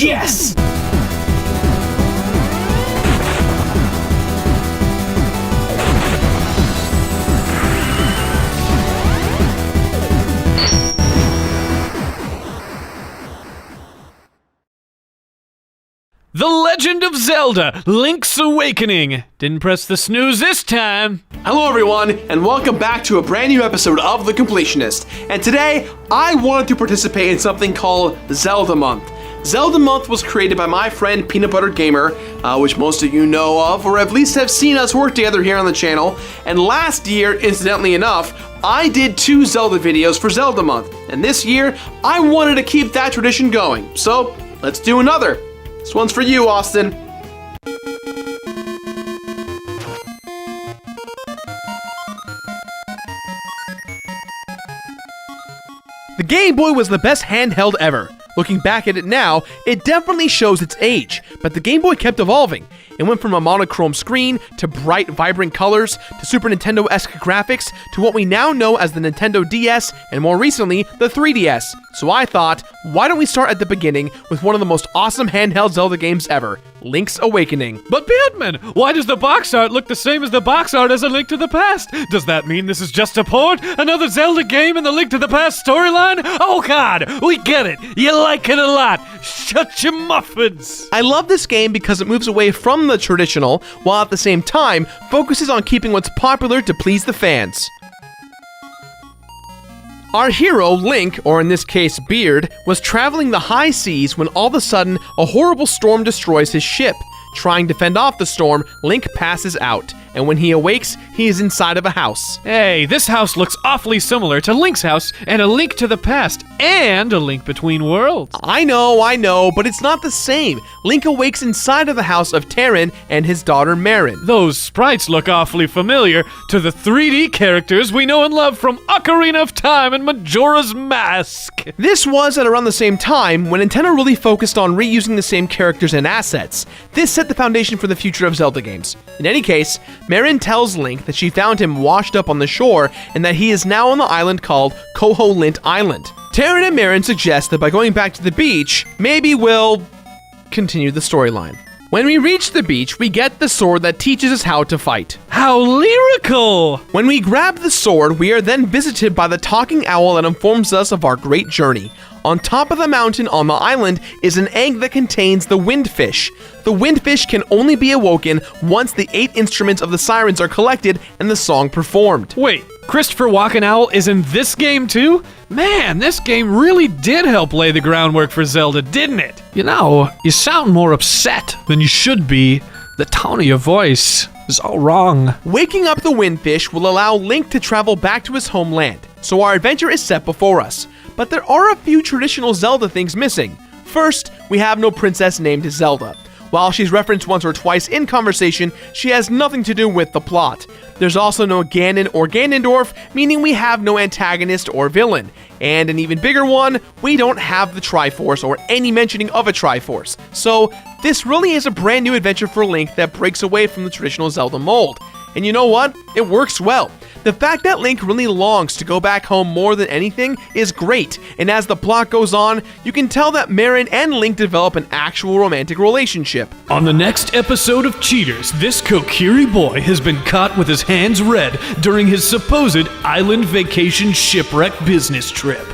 Yes! The Legend of Zelda, Link's Awakening. Didn't press the snooze this time. Hello everyone, and welcome back to a brand new episode of The Completionist. And today, I wanted to participate in something called Zelda Month. Zelda Month was created by my friend Peanut Butter Gamer, which most of you know of, or at least have seen us work together here on the channel. And last year, incidentally enough, I did 2 Zelda videos for Zelda Month. And this year, I wanted to keep that tradition going. So, let's do another. This one's for you, Austin. The Game Boy was the best handheld ever. Looking back at it now, it definitely shows its age, but the Game Boy kept evolving. It went from a monochrome screen, to bright, vibrant colors, to Super Nintendo-esque graphics, to what we now know as the Nintendo DS, and more recently, the 3DS. So I thought, why don't we start at the beginning with one of the most awesome handheld Zelda games ever, Link's Awakening. But Batman, why does the box art look the same as the box art as A Link to the Past? Does that mean this is just a port? Another Zelda game in the Link to the Past storyline? Oh god, we get it. You like it a lot. Shut your muffins. I love this game because it moves away from the traditional, while at the same time, focuses on keeping what's popular to please the fans. Our hero, Link, or in this case, Beard, was traveling the high seas when all of a sudden, a horrible storm destroys his ship. Trying to fend off the storm, Link passes out, and when he awakes, he is inside of a house. Hey, this house looks awfully similar to Link's house and A Link to the Past and A Link Between Worlds. I know, but it's not the same. Link awakes inside of the house of Terran and his daughter Marin. Those sprites look awfully familiar to the 3D characters we know and love from Ocarina of Time and Majora's Mask. This was at around the same time when Nintendo really focused on reusing the same characters and assets. This set the foundation for the future of Zelda games. In any case, Marin tells Link that she found him washed up on the shore and that he is now on the island called Koholint Island. Terran and Marin suggest that by going back to the beach, maybe we'll continue the storyline. When we reach the beach, we get the sword that teaches us how to fight. How lyrical! When we grab the sword, we are then visited by the talking owl that informs us of our great journey. On top of the mountain on the island is an egg that contains the windfish. The windfish can only be awoken once the 8 instruments of the sirens are collected and the song performed. Wait, Christopher Walken Owl is in this game too? Man, this game really did help lay the groundwork for Zelda, didn't it? You know, you sound more upset than you should be. The tone of your voice is all wrong. Waking up the windfish will allow Link to travel back to his homeland, so our adventure is set before us. But there are a few traditional Zelda things missing. First, we have no princess named Zelda. While she's referenced once or twice in conversation, she has nothing to do with the plot. There's also no Ganon or Ganondorf, meaning we have no antagonist or villain. And an even bigger one, we don't have the Triforce or any mentioning of a Triforce. So, this really is a brand new adventure for Link that breaks away from the traditional Zelda mold. And you know what? It works well. The fact that Link really longs to go back home more than anything is great, and as the plot goes on, you can tell that Marin and Link develop an actual romantic relationship. On the next episode of Cheaters, this Kokiri boy has been caught with his hands red during his supposed island vacation shipwreck business trip.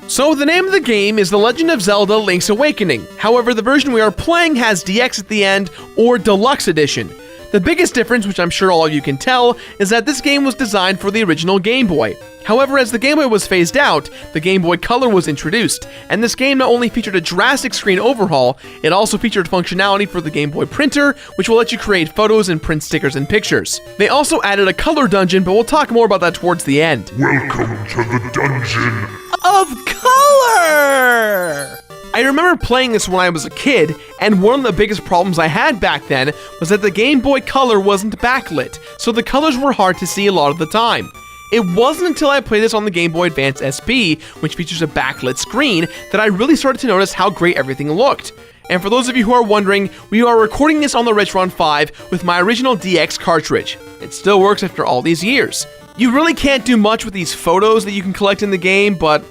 So the name of the game is The Legend of Zelda Link's Awakening. However, the version we are playing has DX at the end or Deluxe Edition. The biggest difference, which I'm sure all of you can tell, is that this game was designed for the original Game Boy. However, as the Game Boy was phased out, the Game Boy Color was introduced, and this game not only featured a drastic screen overhaul, it also featured functionality for the Game Boy printer, which will let you create photos and print stickers and pictures. They also added a color dungeon, but we'll talk more about that towards the end. Welcome to the dungeon of color! I remember playing this when I was a kid, and one of the biggest problems I had back then was that the Game Boy Color wasn't backlit, so the colors were hard to see a lot of the time. It wasn't until I played this on the Game Boy Advance SP, which features a backlit screen, that I really started to notice how great everything looked. And for those of you who are wondering, we are recording this on the Retron 5 with my original DX cartridge. It still works after all these years. You really can't do much with these photos that you can collect in the game, but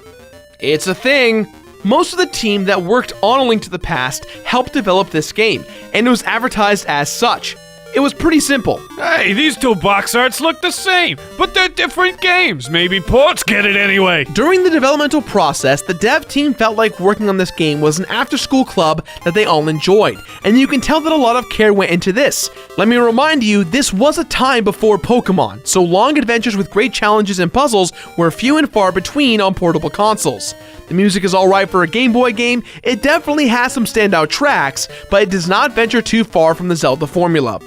it's a thing. Most of the team that worked on A Link to the Past helped develop this game, and it was advertised as such. It was pretty simple. Hey, these two box arts look the same, but they're different games. Maybe ports get it anyway. During the developmental process, the dev team felt like working on this game was an after-school club that they all enjoyed, and you can tell that a lot of care went into this. Let me remind you, this was a time before Pokemon, so long adventures with great challenges and puzzles were few and far between on portable consoles. The music is alright for a Game Boy game, it definitely has some standout tracks, but it does not venture too far from the Zelda formula.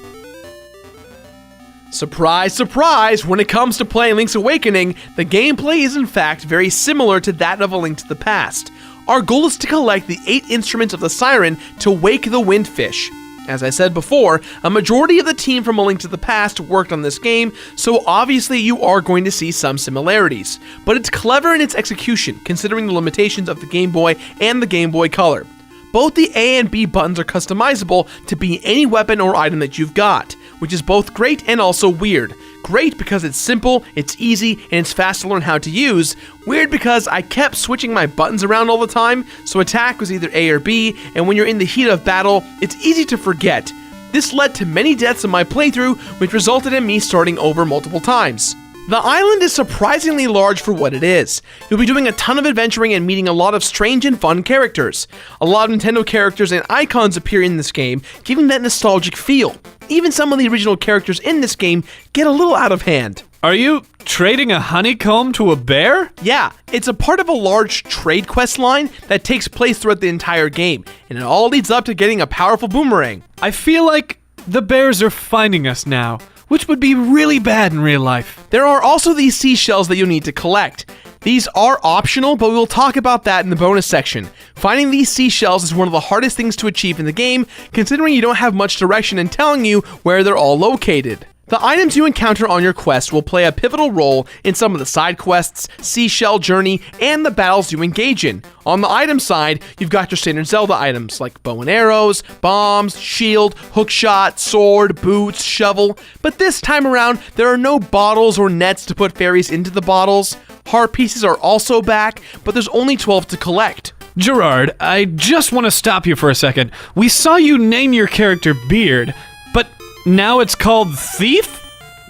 Surprise, surprise, when it comes to playing Link's Awakening, the gameplay is in fact very similar to that of A Link to the Past. Our goal is to collect the 8 instruments of the siren to wake the windfish. As I said before, a majority of the team from A Link to the Past worked on this game, so obviously you are going to see some similarities. But it's clever in its execution, considering the limitations of the Game Boy and the Game Boy Color. Both the A and B buttons are customizable to be any weapon or item that you've got, which is both great and also weird. Great because it's simple, it's easy, and it's fast to learn how to use. Weird because I kept switching my buttons around all the time, so attack was either A or B, and when you're in the heat of battle, it's easy to forget. This led to many deaths in my playthrough, which resulted in me starting over multiple times. The island is surprisingly large for what it is. You'll be doing a ton of adventuring and meeting a lot of strange and fun characters. A lot of Nintendo characters and icons appear in this game, giving that nostalgic feel. Even some of the original characters in this game get a little out of hand. Are you trading a honeycomb to a bear? Yeah, it's a part of a large trade quest line that takes place throughout the entire game, and it all leads up to getting a powerful boomerang. I feel like the bears are finding us now, which would be really bad in real life. There are also these seashells that you'll need to collect. These are optional, but we'll talk about that in the bonus section. Finding these seashells is one of the hardest things to achieve in the game, considering you don't have much direction in telling you where they're all located. The items you encounter on your quest will play a pivotal role in some of the side quests, seashell journey, and the battles you engage in. On the item side, you've got your standard Zelda items like bow and arrows, bombs, shield, hookshot, sword, boots, shovel. But this time around, there are no bottles or nets to put fairies into the bottles. Heart pieces are also back, but there's only 12 to collect. Gerard, I just want to stop you for a second. We saw you name your character Beard, but now it's called Thief?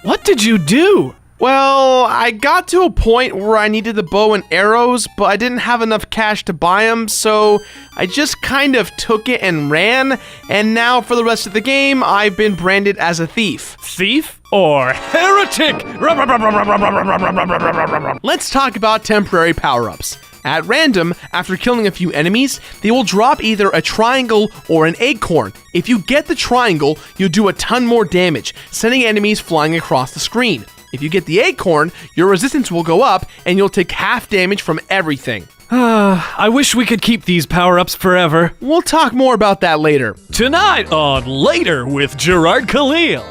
What did you do? Well, I got to a point where I needed the bow and arrows, but I didn't have enough cash to buy them, so I just kind of took it and ran, and now for the rest of the game, I've been branded as a thief. Thief or heretic? Let's talk about temporary power-ups. At random, after killing a few enemies, they will drop either a triangle or an acorn. If you get the triangle, you'll do a ton more damage, sending enemies flying across the screen. If you get the acorn, your resistance will go up, and you'll take half damage from everything. I wish we could keep these power-ups forever. We'll talk more about that later. Tonight on Later with Gerard Khalil.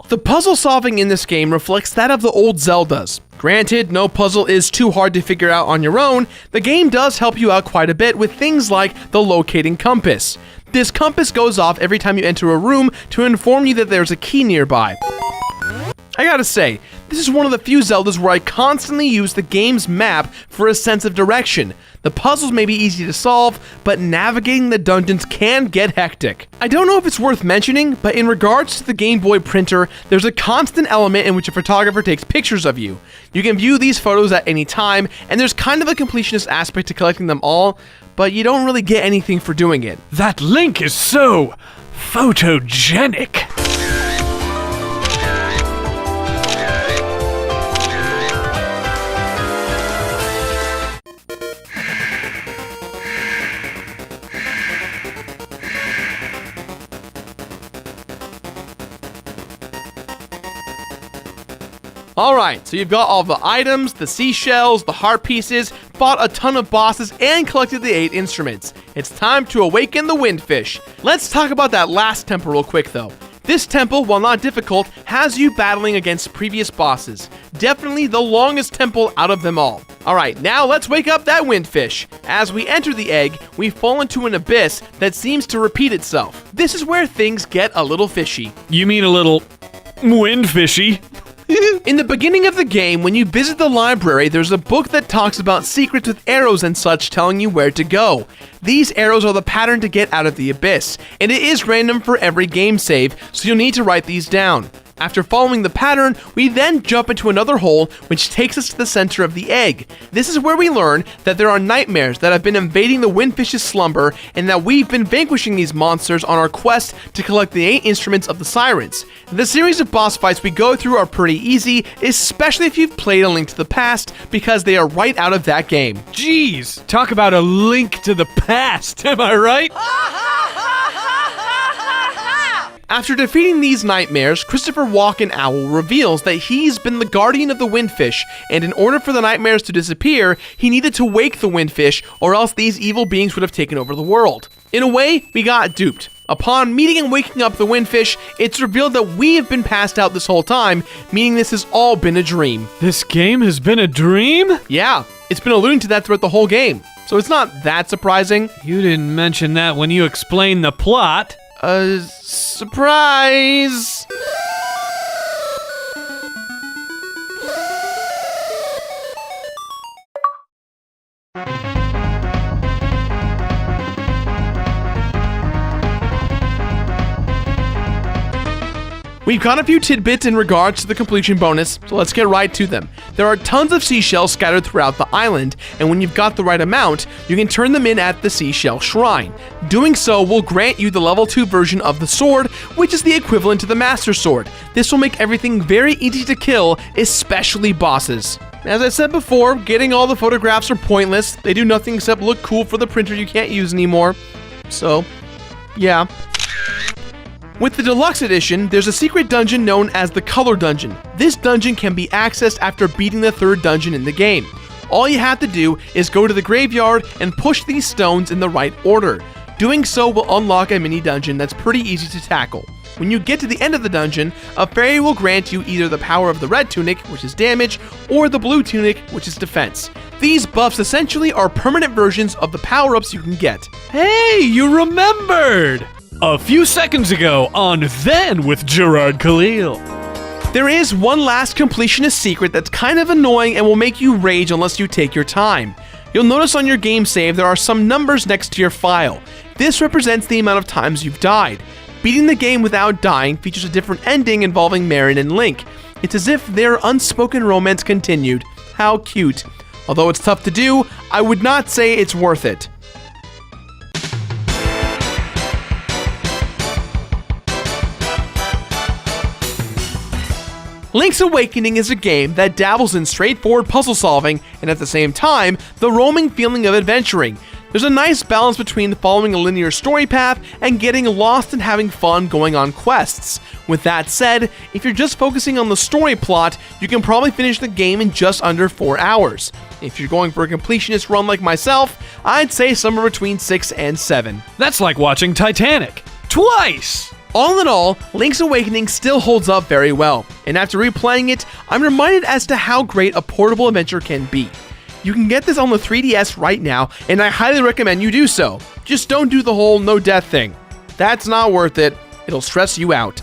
The puzzle solving in this game reflects that of the old Zeldas. Granted, no puzzle is too hard to figure out on your own, the game does help you out quite a bit with things like the locating compass. This compass goes off every time you enter a room to inform you that there's a key nearby. I gotta say, this is one of the few Zeldas where I constantly use the game's map for a sense of direction. The puzzles may be easy to solve, but navigating the dungeons can get hectic. I don't know if it's worth mentioning, but in regards to the Game Boy printer, there's a constant element in which a photographer takes pictures of you. You can view these photos at any time, and there's kind of a completionist aspect to collecting them all, but you don't really get anything for doing it. That Link is so photogenic. Alright, so you've got all the items, the seashells, the heart pieces, fought a ton of bosses, and collected the 8 instruments. It's time to awaken the windfish. Let's talk about that last temple real quick though. This temple, while not difficult, has you battling against previous bosses. Definitely the longest temple out of them all. Alright, now let's wake up that windfish. As we enter the egg, we fall into an abyss that seems to repeat itself. This is where things get a little fishy. You mean a little windfishy? In the beginning of the game, when you visit the library, there's a book that talks about secrets with arrows and such telling you where to go. These arrows are the pattern to get out of the abyss, and it is random for every game save, so you'll need to write these down. After following the pattern, we then jump into another hole, which takes us to the center of the egg. This is where we learn that there are nightmares that have been invading the windfish's slumber, and that we've been vanquishing these monsters on our quest to collect the 8 instruments of the sirens. The series of boss fights we go through are pretty easy, especially if you've played A Link to the Past, because they are right out of that game. Jeez, talk about a link to the past, am I right? After defeating these nightmares, Christopher Walken Owl reveals that he's been the guardian of the windfish, and in order for the nightmares to disappear, he needed to wake the windfish, or else these evil beings would have taken over the world. In a way, we got duped. Upon meeting and waking up the windfish, it's revealed that we have been passed out this whole time, meaning this has all been a dream. This game has been a dream? Yeah, it's been alluding to that throughout the whole game, so it's not that surprising. You didn't mention that when you explained the plot. Surprise! We've got a few tidbits in regards to the completion bonus, so let's get right to them. There are tons of seashells scattered throughout the island, and when you've got the right amount, you can turn them in at the Seashell Shrine. Doing so will grant you the level 2 version of the sword, which is the equivalent to the Master Sword. This will make everything very easy to kill, especially bosses. As I said before, getting all the photographs are pointless. They do nothing except look cool for the printer you can't use anymore. So, yeah. With the Deluxe Edition, there's a secret dungeon known as the Color Dungeon. This dungeon can be accessed after beating the 3rd dungeon in the game. All you have to do is go to the graveyard and push these stones in the right order. Doing so will unlock a mini dungeon that's pretty easy to tackle. When you get to the end of the dungeon, a fairy will grant you either the power of the red tunic, which is damage, or the blue tunic, which is defense. These buffs essentially are permanent versions of the power-ups you can get. Hey, you remembered! A few seconds ago on Then with Gerard Khalil. There is one last completionist secret that's kind of annoying and will make you rage unless you take your time. You'll notice on your game save there are some numbers next to your file. This represents the amount of times you've died. Beating the game without dying features a different ending involving Marin and Link. It's as if their unspoken romance continued. How cute. Although it's tough to do, I would not say it's worth it. Link's Awakening is a game that dabbles in straightforward puzzle solving and at the same time, the roaming feeling of adventuring. There's a nice balance between following a linear story path and getting lost and having fun going on quests. With that said, if you're just focusing on the story plot, you can probably finish the game in just under 4 hours. If you're going for a completionist run like myself, I'd say somewhere between 6 and 7. That's like watching Titanic. Twice! All in all, Link's Awakening still holds up very well, and after replaying it, I'm reminded as to how great a portable adventure can be. You can get this on the 3DS right now, and I highly recommend you do so. Just don't do the whole no death thing. That's not worth it. It'll stress you out.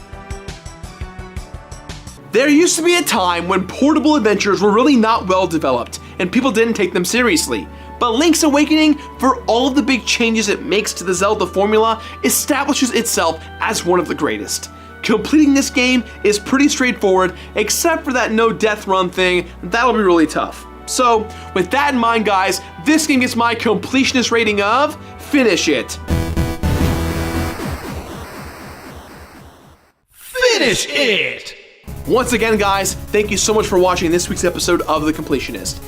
There used to be a time when portable adventures were really not well developed, and people didn't take them seriously. But Link's Awakening, for all of the big changes it makes to the Zelda formula, establishes itself as one of the greatest. Completing this game is pretty straightforward, except for that no death run thing. That'll be really tough. So, with that in mind, guys, this game gets my completionist rating of Finish It. Finish it! Once again, guys, thank you so much for watching this week's episode of The Completionist.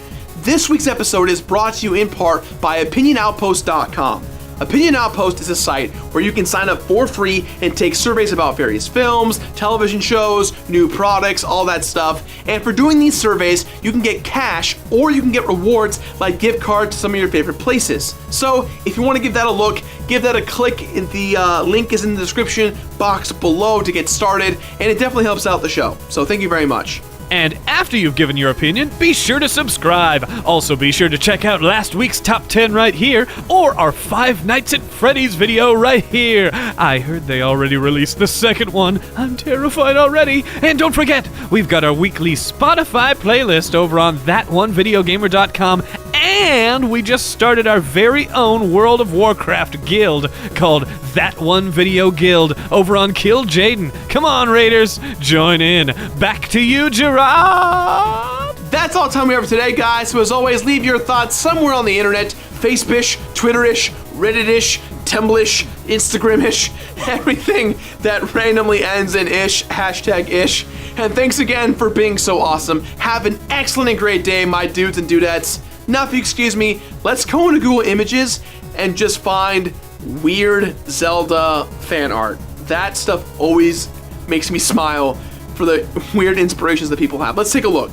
This week's episode is brought to you in part by OpinionOutpost.com. Opinion Outpost is a site where you can sign up for free and take surveys about various films, television shows, new products, all that stuff. And for doing these surveys, you can get cash or you can get rewards like gift cards to some of your favorite places. So if you want to give that a look, give that a click. The link is in the description box below to get started, and it definitely helps out the show. So thank you very much. And after you've given your opinion, be sure to subscribe. Also, be sure to check out last week's top 10 right here, or our Five Nights at Freddy's video right here. I heard they already released the second one. I'm terrified already. And don't forget, we've got our weekly Spotify playlist over on ThatOneVideoGamer.com, and we just started our very own World of Warcraft guild called That One Video Guild over on Kill Jaden. Come on, Raiders, join in. Back to you, Gerard. That's all the time we have for today, guys. So as always, leave your thoughts somewhere on the internet. Facebook-ish, Twitter-ish, Reddit-ish, Tumblr-ish, Instagram-ish, everything that randomly ends in ish, #ish. And thanks again for being so awesome. Have an excellent and great day, my dudes and dudettes. Now, if you excuse me, let's go into Google Images and just find weird Zelda fan art. That stuff always makes me smile for the weird inspirations that people have. Let's take a look.